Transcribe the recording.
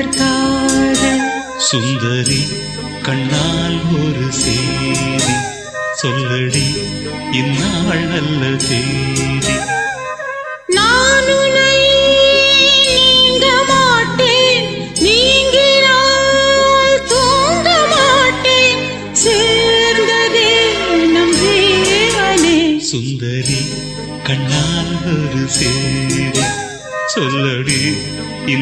மலர்காக சுந்தரி கண்ணால் ஒரு சேதி சொல்லடி இந்நாள் நல்ல தேதி. நான் உன்னை நீங்க மாட்டேன், நீங்கினால் தூங்க மாட்டேன், சேர்ந்ததே நம் ஜீவனே. சுந்தரி கண்ணால் ஒரு சேதி சொல்லடி